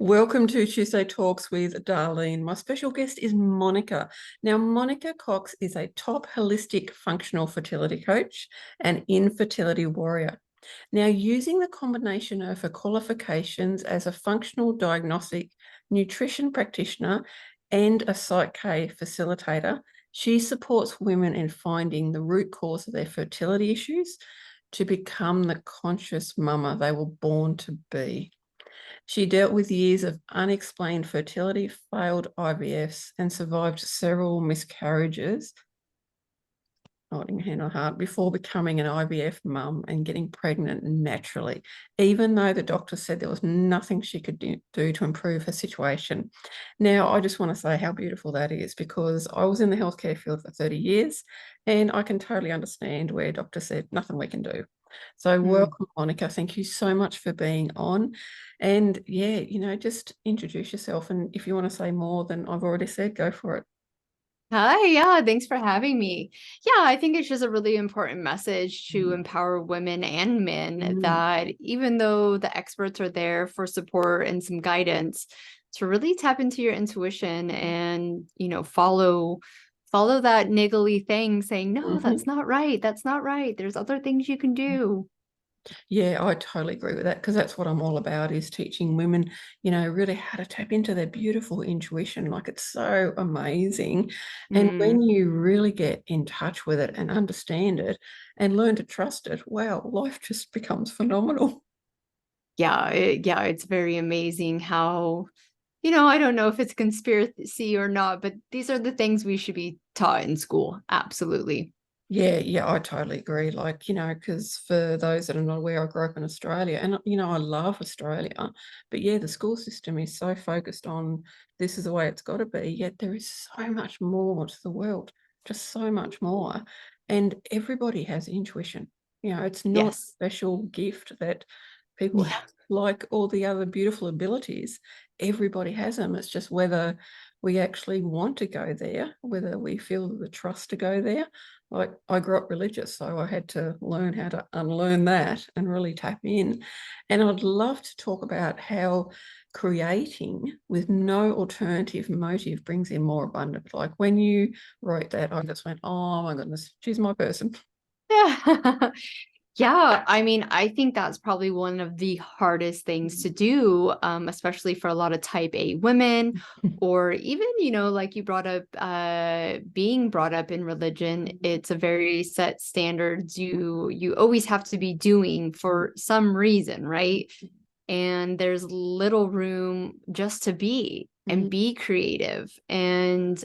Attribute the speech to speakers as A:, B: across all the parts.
A: Welcome to Tuesday Talks with Darleen. My special guest is Monica. Now, Monica Cox is a top holistic functional fertility coach and infertility warrior. Now, using the combination of her qualifications as a functional diagnostic nutrition practitioner and a Psych-K facilitator, she supports women in finding the root cause of their fertility issues to become the conscious mama they were born to be. She dealt with years of unexplained fertility, failed IVFs, and survived several miscarriages, holding hand on heart, before becoming an IVF mum and getting pregnant naturally, even though the doctor said there was nothing she could do to improve her situation. Now, I just want to say how beautiful that is, because I was in the healthcare field for 30 years, and I can totally understand where doctors said nothing we can do. So welcome, Monica. Thank you so much for being on. And yeah, just introduce yourself. And if you want to say more than I've already said, go for it.
B: Hi, yeah, thanks for having me. Yeah, I think it's just a really important message to empower women and men that even though the experts are there for support and some guidance, to really tap into your intuition and, follow that niggly thing saying, no, that's not right. That's not right. There's other things you can do.
A: Yeah, I totally agree with that, because that's what I'm all about, is teaching women, really how to tap into their beautiful intuition. Like, it's so amazing. And when you really get in touch with it and understand it and learn to trust it, wow, life just becomes phenomenal.
B: Yeah, it's very amazing how, I don't know if it's conspiracy or not, but these are the things we should be taught in school. Absolutely.
A: Yeah, I totally agree. Like, because for those that are not aware, I grew up in Australia, and, I love Australia. But yeah, the school system is so focused on this is the way it's got to be, yet there is so much more to the world, just so much more. And everybody has intuition. It's not a
B: Yes.
A: special gift that people
B: Yeah.
A: have, like all the other beautiful abilities. Everybody has them. It's just whether we actually want to go there, whether we feel the trust to go there. Like, I grew up religious, so I had to learn how to unlearn that and really tap in. And I'd love to talk about how creating with no alternative motive brings in more abundance. Like, when you wrote that, I just went, oh my goodness, she's my person.
B: Yeah. Yeah, I mean, I think that's probably one of the hardest things to do, especially for a lot of type A women, or even, like you brought up, being brought up in religion. It's a very set standards you always have to be doing for some reason, right? And there's little room just to be and be creative. And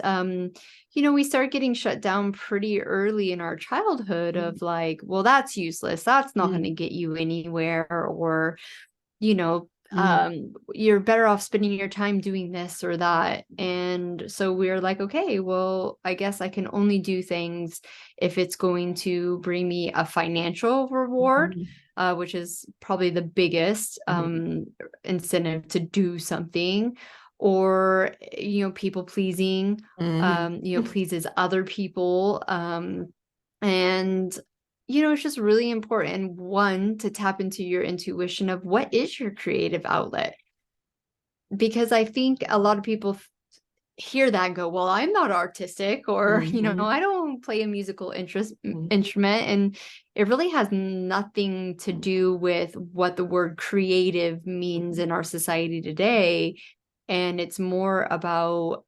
B: we start getting shut down pretty early in our childhood of like, well, that's useless, that's not going to get you anywhere, or you know you're better off spending your time doing this or that. And so we're like, okay, well, I guess I can only do things if it's going to bring me a financial reward, which is probably the biggest incentive to do something, or people pleasing pleases other people. And it's just really important, one, to tap into your intuition of what is your creative outlet. Because I think a lot of people hear that and go, well, I'm not artistic, or, I don't play a musical instrument. And it really has nothing to do with what the word creative means in our society today. And it's more about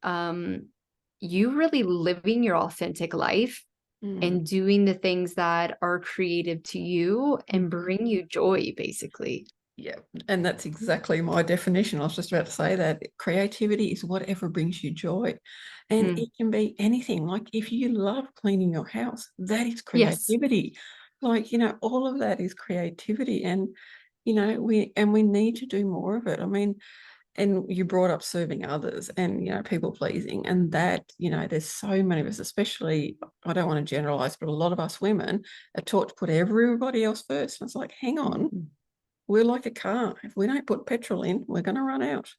B: you really living your authentic life and doing the things that are creative to you and bring you joy, basically.
A: Yeah, and that's exactly my definition. I was just about to say that creativity is whatever brings you joy. And it can be anything. Like, if you love cleaning your house, that is
B: Yes.
A: creativity. Like, all of that is creativity. And, we need to do more of it. I mean, and you brought up serving others and, people pleasing, and that, there's so many of us, especially, I don't want to generalize, but a lot of us women are taught to put everybody else first. And it's like, hang on. We're like a car. If we don't put petrol in, we're going to run out.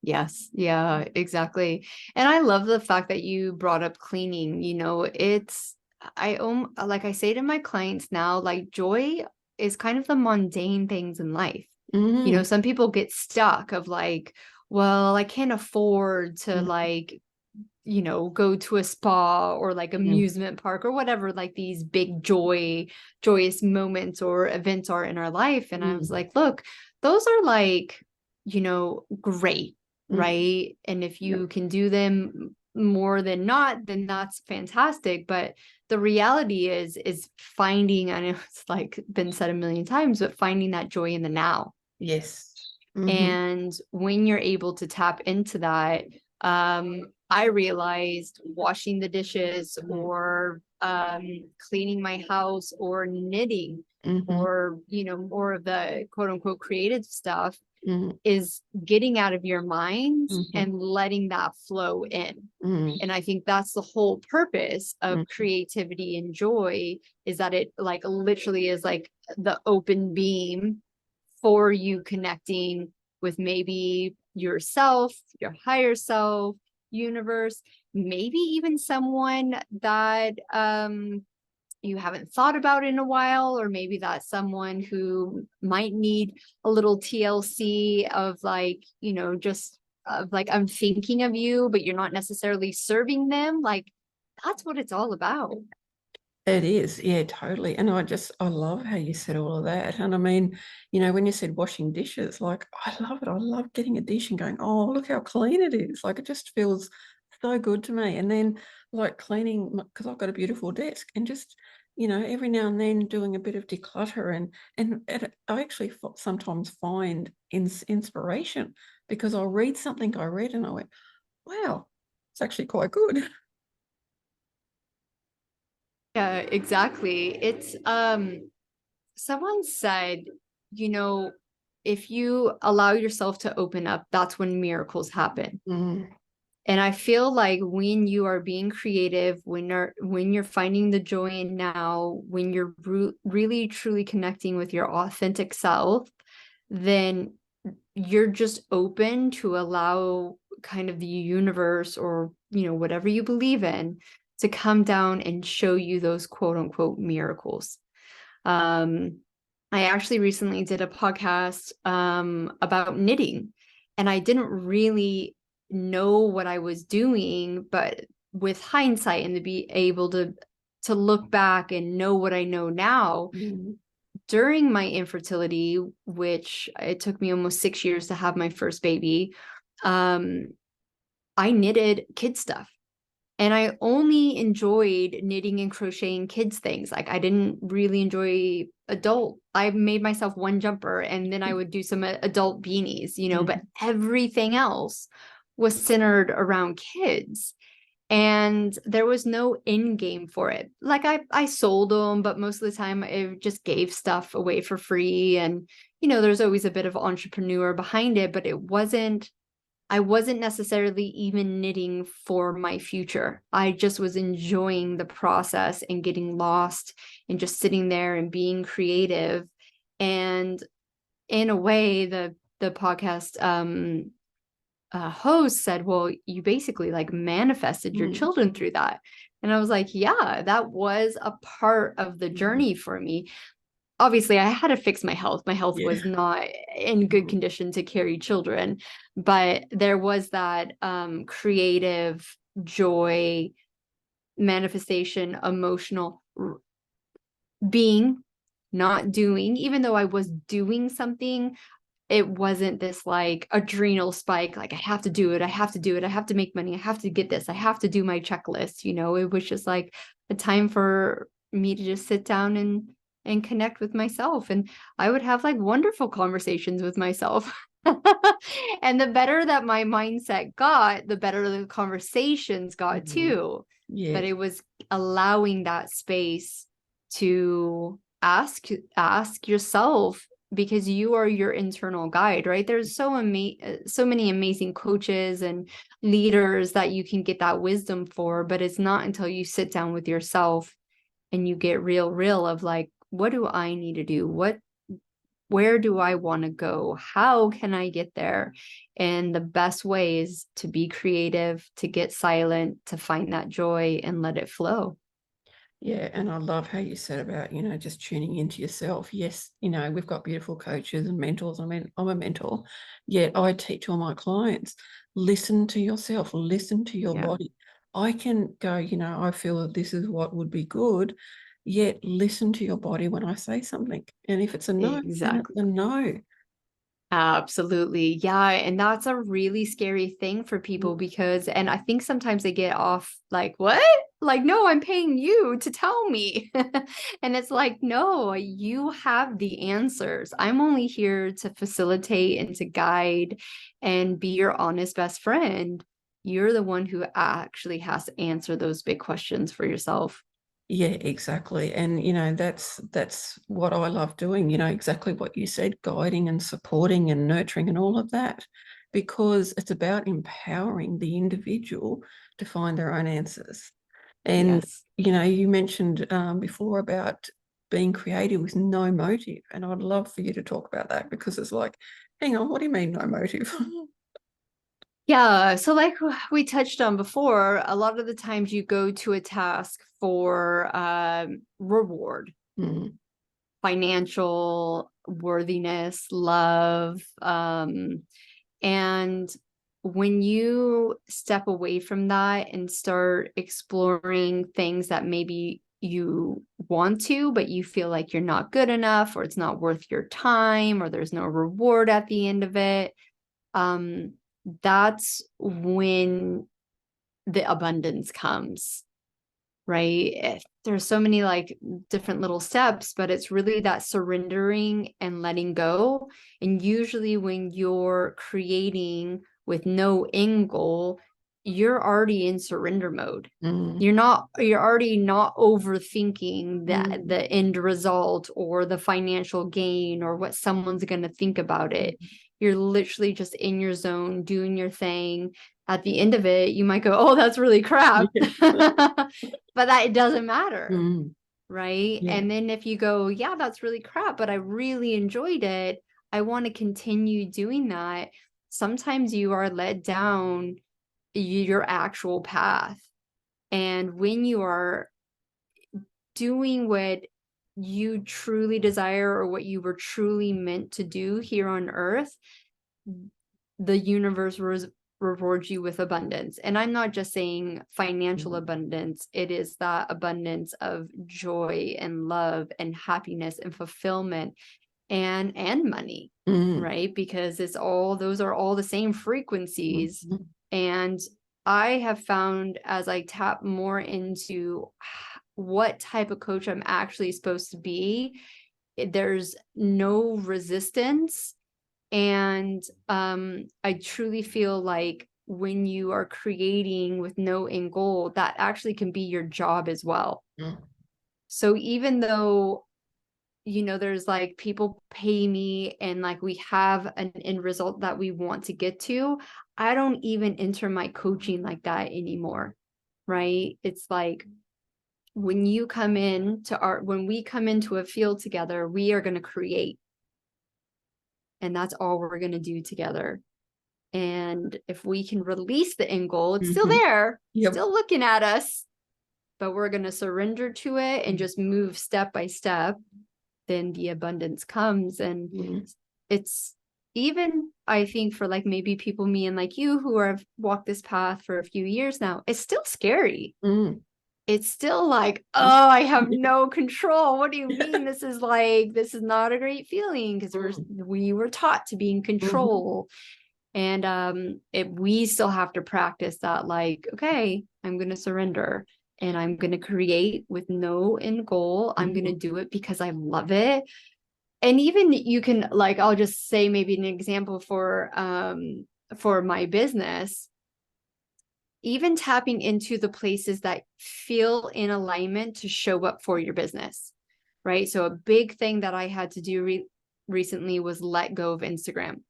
B: Yes. Yeah, exactly. And I love the fact that you brought up cleaning. Like I say to my clients now, like, joy is kind of the mundane things in life. Some people get stuck of like, well, I can't afford to like, you know, go to a spa or like amusement park or whatever, like these big joyous moments or events are in our life. And I was like, look, those are like, you know, great, right? And if you can do them more than not, then that's fantastic. But the reality is finding, I know it's like been said a million times, but finding that joy in the now.
A: Yes.
B: And when you're able to tap into that, I realized washing the dishes or cleaning my house or knitting or, you know, more of the quote unquote creative stuff is getting out of your mind and letting that flow in. And I think that's the whole purpose of creativity and joy, is that it like literally is like the open beam for you connecting with maybe yourself, your higher self, universe, maybe even someone that you haven't thought about in a while, or maybe that's someone who might need a little TLC of like, you know, just of like, I'm thinking of you, but you're not necessarily serving them. Like, that's what it's all about.
A: It is, yeah, totally. And I love how you said all of that. And I mean, you know, when you said washing dishes, like, I love it. I love getting a dish and going, oh, look how clean it is. Like, it just feels so good to me. And then, like, cleaning, because I've got a beautiful desk, and just, you know, every now and then doing a bit of declutter. And I actually sometimes find inspiration, because I'll read something I read and I went, wow, it's actually quite good.
B: Yeah, exactly. It's someone said, you know, if you allow yourself to open up, that's when miracles happen. And I feel like when you are being creative, when you're finding the joy in now, when you're really truly connecting with your authentic self, then you're just open to allow kind of the universe, or, you know, whatever you believe in, to come down and show you those quote unquote miracles. I actually recently did a podcast about knitting, and I didn't really know what I was doing, but with hindsight and to be able to look back and know what I know now, during my infertility, which it took me almost 6 years to have my first baby, I knitted kid stuff. And I only enjoyed knitting and crocheting kids things. Like, I didn't really enjoy adult. I made myself one jumper, and then I would do some adult beanies, you know, but everything else was centered around kids. And there was no end game for it. Like, I sold them, but most of the time I just gave stuff away for free. And, you know, there's always a bit of entrepreneur behind it, but I wasn't necessarily even knitting for my future. I just was enjoying the process and getting lost and just sitting there and being creative. And in a way, the podcast host said, well, you basically like manifested your children through that. And I was like, yeah, that was a part of the journey for me. Obviously, I had to fix my health. My health was not in good condition to carry children, but there was that creative joy, manifestation, emotional being, not doing. Even though I was doing something, it wasn't this like adrenal spike, like I have to do it, I have to do it, I have to make money, I have to get this, I have to do my checklist. You know, it was just like a time for me to just sit down and connect with myself. And I would have like wonderful conversations with myself. And the better that my mindset got, the better the conversations got too. But it was allowing that space to ask yourself, because you are your internal guide, right? There's so many amazing coaches and leaders that you can get that wisdom for, but it's not until you sit down with yourself and you get real of like, what do I need to do? Where do I want to go? How can I get there? And the best way is to be creative, to get silent, to find that joy and let it flow.
A: Yeah, and I love how you said about, just tuning into yourself. Yes, we've got beautiful coaches and mentors. I mean, I'm a mentor, yet I teach all my clients, listen to yourself, listen to your
B: Yeah,
A: body. I can go, I feel that this is what would be good, yet listen to your body when I say something. And if it's a no, then it's
B: exactly.
A: a no.
B: Absolutely. Yeah. And that's a really scary thing for people because, and I think sometimes they get off like, what? Like, no, I'm paying you to tell me. And it's like, no, you have the answers. I'm only here to facilitate and to guide and be your honest best friend. You're the one who actually has to answer those big questions for yourself.
A: Yeah, exactly. And that's what I love doing, exactly what you said, guiding and supporting and nurturing and all of that, because it's about empowering the individual to find their own answers. And
B: Yes.
A: you mentioned before about being creative with no motive, and I'd love for you to talk about that, because it's like, hang on, what do you mean no motive?
B: Yeah, so like we touched on before, a lot of the times you go to a task for reward,
A: Mm,
B: financial worthiness, love, and when you step away from that and start exploring things that maybe you want to, but you feel like you're not good enough, or it's not worth your time, or there's no reward at the end of it, um, that's when the abundance comes, right? There's so many like different little steps, but it's really that surrendering and letting go. And usually when you're creating with no end goal, you're already in surrender mode.
A: mm,
B: You're already not overthinking
A: mm,
B: the end result or the financial gain or what someone's going to think about it. You're literally just in your zone doing your thing. At the end of it, you might go, oh, that's really crap.
A: yeah.
B: But that it doesn't matter,
A: Mm,
B: right?
A: yeah.
B: And then if you go, yeah, that's really crap, but I really enjoyed it, I want to continue doing that. Sometimes you are led down your actual path. And when you are doing what you truly desire or what you were truly meant to do here on earth, the universe rewards you with abundance. And I'm not just saying financial
A: Mm,
B: abundance, it is that abundance of joy and love and happiness and fulfillment and money,
A: mm,
B: right? Because it's all, those are all the same frequencies.
A: mm,
B: And I have found as I tap more into what type of coach I'm actually supposed to be, there's no resistance. And I truly feel like when you are creating with no end goal, that actually can be your job as well.
A: mm,
B: So even though, there's like people pay me and like we have an end result that we want to get to, I don't even enter my coaching like that anymore, right? It's like when we come into a field together, we are going to create, and that's all we're going to do together. And if we can release the end goal, it's still
A: mhm.
B: there,
A: Yep.
B: still looking at us, but we're going to surrender to it and just move step by step, then the abundance comes. And
A: Mm,
B: it's even, I think, for like maybe people, me and like you, who have walked this path for a few years now, it's still scary.
A: mm,
B: It's still like,
A: mm,
B: oh, I have
A: yeah,
B: no control. What do you
A: yeah,
B: mean? This is not a great feeling, because
A: mm,
B: we were taught to be in
A: mhm,
B: control. And we still have to practice that, like, okay, I'm going to surrender and I'm going to create with no end goal. I'm going to
A: mhm,
B: do it because I love it. And even you can, like, I'll just say maybe an example for my business, even tapping into the places that feel in alignment to show up for your business, right? So a big thing that I had to do recently was let go of Instagram.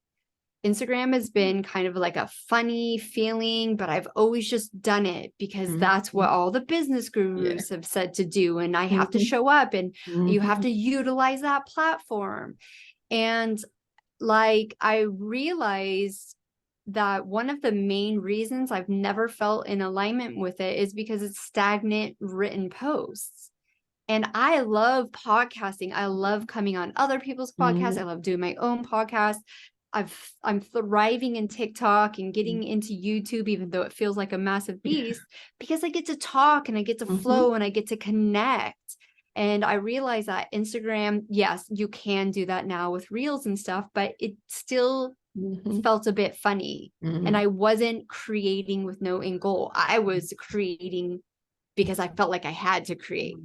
B: Instagram has been kind of like a funny feeling, but I've always just done it because
A: mhm,
B: that's what all the business
A: yeah.
B: gurus have said to do. And I have to
A: Mhm,
B: show up and you have
A: mhm,
B: to utilize that platform. And like, I realized that one of the main reasons I've never felt in alignment with it is because it's stagnant written posts. And I love podcasting. I love coming on other people's podcasts. I love doing my own podcast. I'm thriving in TikTok and getting into YouTube, even though it feels like a massive beast, because I get to talk and I get to flow and I get to connect. And I realize that Instagram, yes, you can do that now with reels and stuff, but it still felt a bit funny. And I wasn't creating with no end goal. I was creating because I felt like I had to create.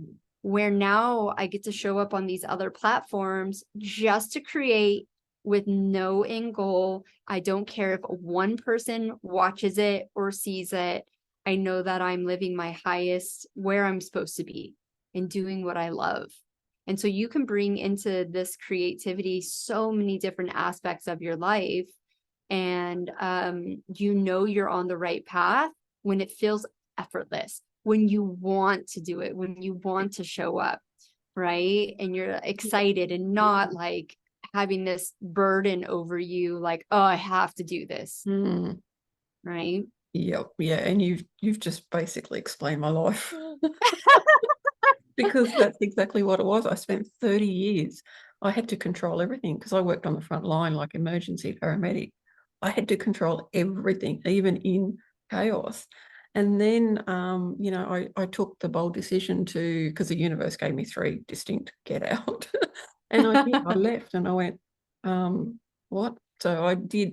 B: Where now I get to show up on these other platforms just to create with no end goal. I don't care if one person watches it or sees it. I know that I'm living my highest where I'm supposed to be and doing what I love. And so you can bring into this creativity so many different aspects of your life. And you know you're on the right path when it feels effortless, when you want to do it, when you want to show up, right? And you're excited and not like having this burden over you, like, oh, I have to do this, right?
A: Yep, yeah, and you've just basically explained my life. Because that's exactly what it was. I spent 30 years. I had to control everything because I worked on the front line like emergency paramedic. I had to control everything, even in chaos. And then, I took the bold decision to, because the universe gave me 3 distinct get out. And I did. I left and I went, what? So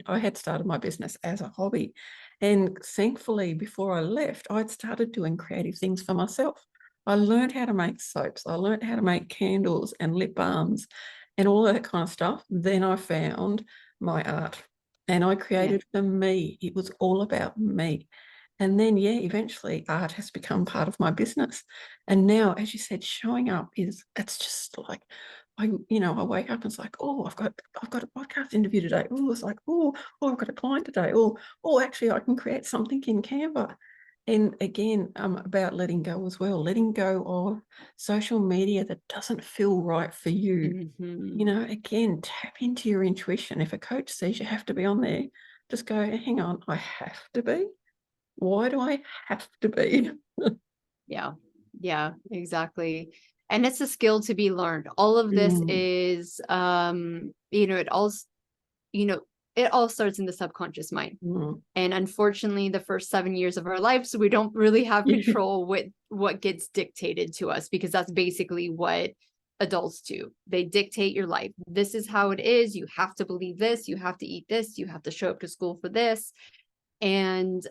A: I had started my business as a hobby. And thankfully, before I left, I'd started doing creative things for myself. I learned how to make soaps. I learned how to make candles and lip balms and all that kind of stuff. Then I found my art and I created for me. It was all about me. And then, eventually art has become part of my business. And now, as you said, showing up it's just like, I wake up and it's like, oh, I've got a podcast interview today. Oh, it's like, I've got a client today. Oh, actually I can create something in Canva. And again, about letting go as well, letting go of social media that doesn't feel right for you. Again, tap into your intuition. If a coach says you have to be on there, just go, hang on, I have to be. Why do I have to be?
B: Yeah, exactly. And it's a skill to be learned. All of this is, it all starts in the subconscious mind. And unfortunately, the first 7 years of our lives, we don't really have control with what gets dictated to us, because that's basically what adults do. They dictate your life. This is how it is. You have to believe this. You have to eat this. You have to show up to school for this. And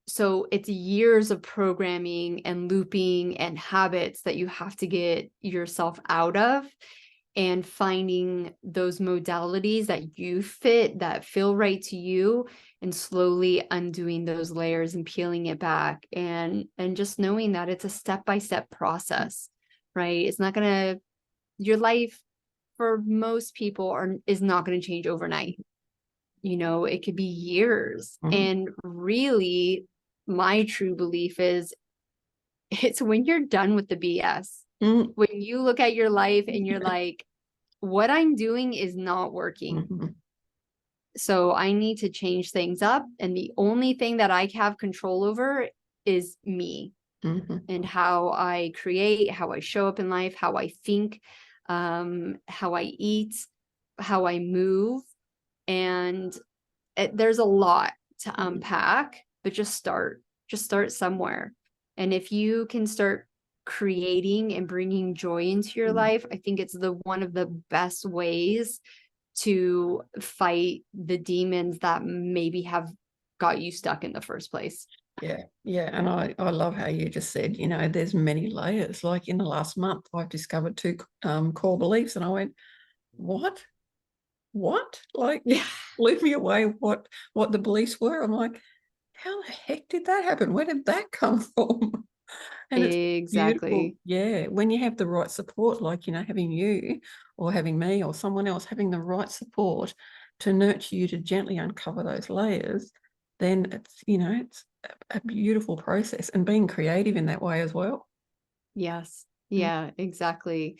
B: so it's years of programming and looping and habits that you have to get yourself out of, and finding those modalities that you fit, that feel right to you, and slowly undoing those layers and peeling it back, and just knowing that it's a step-by-step process, right? It's not gonna, your life for most people is not going to change overnight. It could be years. And really, my true belief is it's when you're done with the BS, when you look at your life and you're like, what I'm doing is not working. So I need to change things up. And the only thing that I have control over is me, and how I create, how I show up in life, how I think, how I eat, how I move. And there's a lot to unpack, but just start somewhere. And if you can start creating and bringing joy into your life, I think it's one of the best ways to fight the demons that maybe have got you stuck in the first place.
A: Yeah. And I love how you just said, there's many layers. Like in the last month, I've discovered 2 core beliefs, and I went, what? Like, blew me away what the beliefs were. I'm like, how the heck did that happen? Where did that come from? And it's beautiful.
B: Exactly.
A: Yeah, when you have the right support, like, having you or having me or someone else having the right support to nurture you, to gently uncover those layers, then it's a beautiful process, and being creative in that way as well.
B: Yes. Yeah, exactly.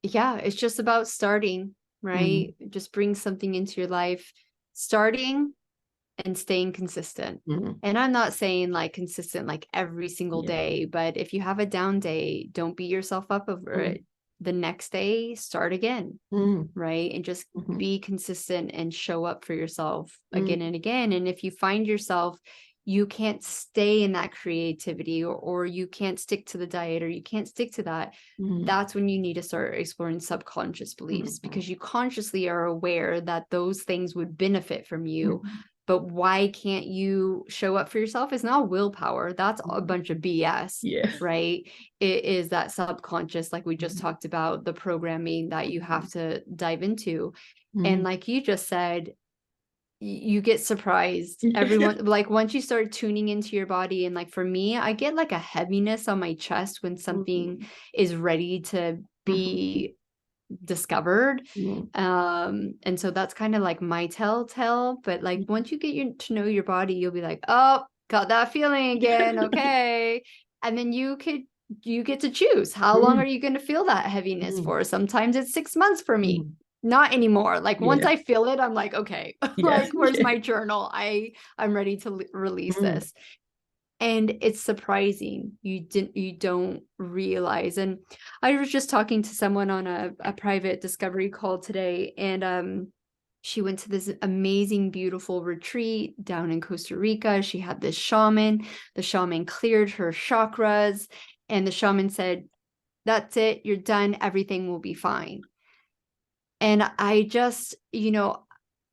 B: Yeah, it's just about starting, right? Just bring something into your life. Starting and staying consistent.
A: Mm.
B: And I'm not saying like consistent like every single
A: Yeah.
B: day, but if you have a down day, don't beat yourself up over it. The next day, start again,
A: Mm.
B: right? And just
A: Mhm.
B: be consistent and show up for yourself again
A: Mm.
B: and again. And if you find yourself, you can't stay in that creativity, or you can't stick to the diet, or you can't stick to that,
A: Mm.
B: that's when you need to start exploring subconscious beliefs,
A: Mhm.
B: because you consciously are aware that those things would benefit from you.
A: Mhm.
B: But why can't you show up for yourself? It's not willpower. That's a
A: Mhm.
B: bunch of BS,
A: Yeah.
B: right? It is that subconscious, like we just
A: Mhm.
B: talked about, the programming that you have to dive into. And
A: Mm.
B: like you just said, you get surprised.
A: Yeah.
B: Everyone, like once you start tuning into your body, and like for me, I get like a heaviness on my chest when something
A: Mhm.
B: is ready to
A: Mhm.
B: be discovered.
A: Mm.
B: And so that's kind of like my telltale. But like
A: Mhm.
B: once you get to know your body, you'll be like, oh, got that feeling again. Okay. And then you get to choose how long
A: Mm.
B: are you going to feel that heaviness
A: Mm.
B: for. Sometimes it's 6 months for me.
A: Mm.
B: Not anymore. Like once
A: Yeah.
B: I feel it, I'm like, okay,
A: Yeah.
B: like where's
A: Yeah.
B: my journal? I'm ready to release
A: Mm.
B: this. And it's surprising, you don't realize. And I was just talking to someone on a private discovery call today, and she went to this amazing, beautiful retreat down in Costa Rica. She had this shaman. The shaman cleared her chakras, and the shaman said, that's it, you're done, everything will be fine. And I just,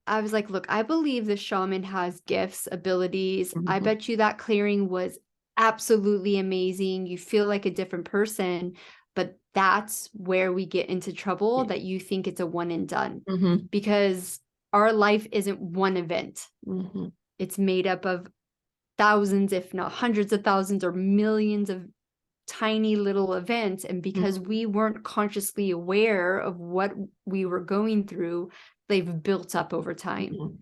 B: I was like, look, I believe the shaman has gifts, abilities. I
A: Mhm.
B: bet you that clearing was absolutely amazing. You feel like a different person, but that's where we get into trouble,
A: Yeah.
B: that you think it's a one and done,
A: Mhm.
B: because our life isn't one event.
A: Mhm.
B: It's made up of thousands, if not hundreds of thousands or millions of tiny little events. And because
A: Mhm.
B: we weren't consciously aware of what we were going through, they've built up over time.
A: Mhm.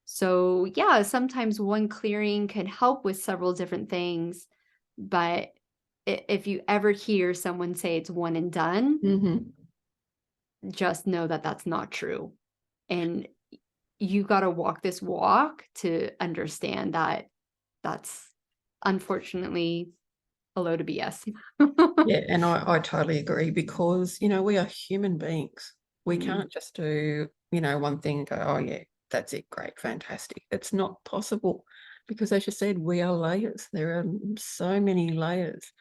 B: So yeah, sometimes one clearing can help with several different things, but if you ever hear someone say it's one and done,
A: Mhm.
B: just know that that's not true. And you got to walk this walk to understand that that's unfortunately a load of BS.
A: Yeah, and I totally agree, because, we are human beings. We
B: Mm,
A: can't just do, one thing and go, oh, yeah, that's it, great, fantastic. It's not possible, because, as you said, we are layers. There are so many layers.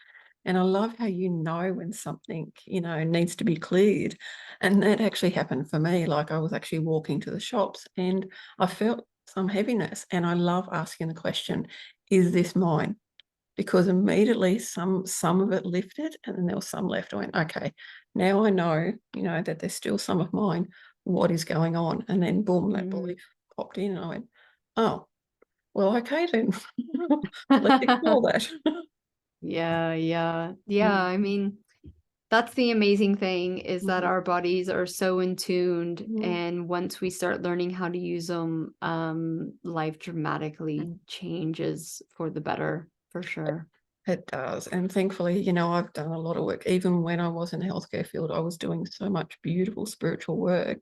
A: And I love how you know when something, needs to be cleared. And that actually happened for me. Like, I was actually walking to the shops and I felt some heaviness. And I love asking the question, is this mine? Because immediately some of it lifted and then there was some left. I went, okay, now I know, that there's still some of mine. What is going on? And then boom, that
B: mm.
A: belief popped in and I went, oh, well, okay then. Let's explore that.
B: Yeah, yeah. Yeah,
A: Mm.
B: I mean, that's the amazing thing, is that
A: Mhm.
B: our bodies are so in tuned,
A: Mhm.
B: and once we start learning how to use them, life dramatically changes for the better, for sure.
A: It does. And thankfully, I've done a lot of work. Even when I was in the healthcare field, I was doing so much beautiful spiritual work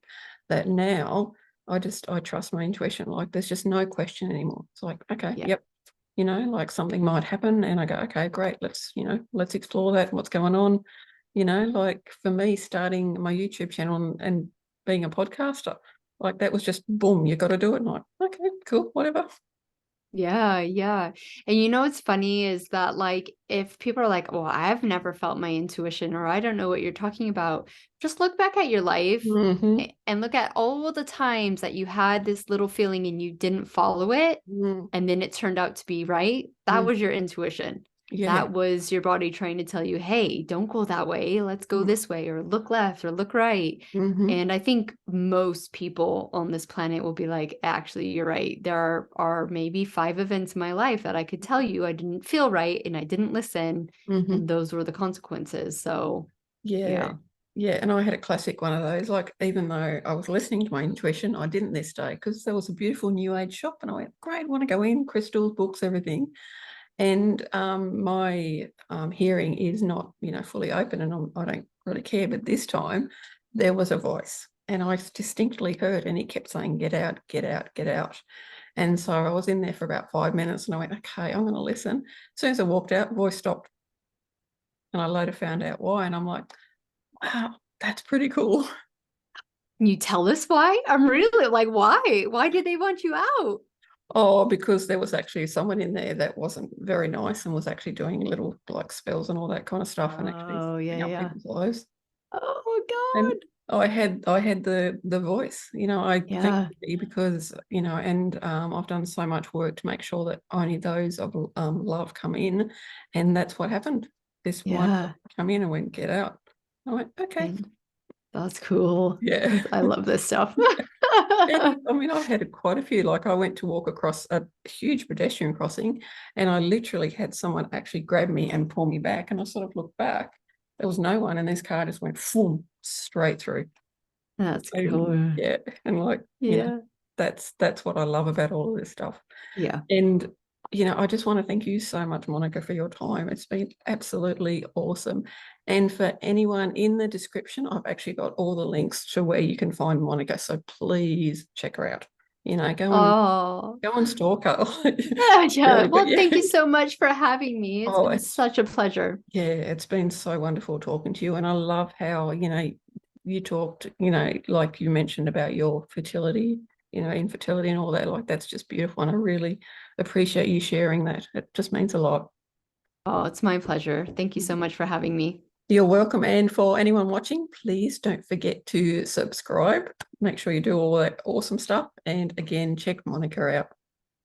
A: that now I trust my intuition. Like, there's just no question anymore. It's like, okay,
B: Yeah.
A: yep. Like something might happen and I go, okay, great. Let's explore that. What's going on? Like for me, starting my YouTube channel and being a podcaster, like that was just boom, you got to do it. And I'm like, okay, cool, whatever.
B: Yeah, yeah. And what's funny is that, like, if people are like, "Well, I've never felt my intuition," or "I don't know what you're talking about," just look back at your life
A: Mm-hmm.
B: and look at all the times that you had this little feeling and you didn't follow it,
A: Mm-hmm.
B: and then it turned out to be right. That was your intuition.
A: Yeah.
B: That was your body trying to tell you, "Hey, don't go that way. Let's go
A: Mm-hmm.
B: this way, or look left, or look right."
A: Mm-hmm.
B: And I think most people on this planet will be like, actually, you're right. There are maybe 5 events in my life that I could tell you I didn't feel right and I didn't listen,
A: Mm-hmm.
B: and those were the consequences. So,
A: Yeah.
B: yeah.
A: Yeah. And I had a classic one of those. Like, even though I was listening to my intuition, I didn't this day because there was a beautiful new age shop and I went, great, want to go in, crystals, books, everything. And my hearing is not, fully open and I don't really care. But this time there was a voice and I distinctly heard and he kept saying, get out, get out, get out. And so I was in there for about 5 minutes and I went, okay, I'm going to listen. As soon as I walked out, voice stopped. And I later found out why. And I'm like, wow, that's pretty cool.
B: Can you tell us why? I'm really like, why? Why did they want you out?
A: Oh, because there was actually someone in there that wasn't very nice and was actually doing little like spells and all that kind of stuff and actually
B: Oh,
A: fucking
B: yeah,
A: up
B: yeah.
A: people's lives.
B: Oh,
A: And
B: God.
A: I had the voice, I
B: Yeah,
A: thankfully because, and I've done so much work to make sure that only those of love come in. And that's what happened. This one
B: yeah.
A: come in and went, get out. I went, okay.
B: And that's cool.
A: Yeah.
B: I love this stuff.
A: And I mean, I've had quite a few. Like I went to walk across a huge pedestrian crossing and I literally had someone actually grab me and pull me back. And I sort of looked back. There was no one. And this car just went boom, straight through.
B: That's
A: And
B: cool.
A: yeah. And like,
B: Yeah.
A: that's what I love about all of this stuff.
B: Yeah.
A: And, I just want to thank you so much, Monica, for your time. It's been absolutely awesome. And for anyone in the description, I've actually got all the links to where you can find Monica. So please check her out.
B: Oh.
A: Go and stalk her.
B: Yeah, yeah.
A: Really, but
B: Well,
A: yeah.
B: thank you so much for having me. It's
A: Oh,
B: been such a pleasure.
A: yeah, it's been so wonderful talking to you. And I love how, you talked, like you mentioned about your fertility, infertility and all that. Like that's just beautiful. And I really appreciate you sharing that. It just means a lot.
B: Oh, it's my pleasure. Thank you so much for having me.
A: You're welcome. And for anyone watching, please don't forget to subscribe. Make sure you do all that awesome stuff. And again, check Monica out.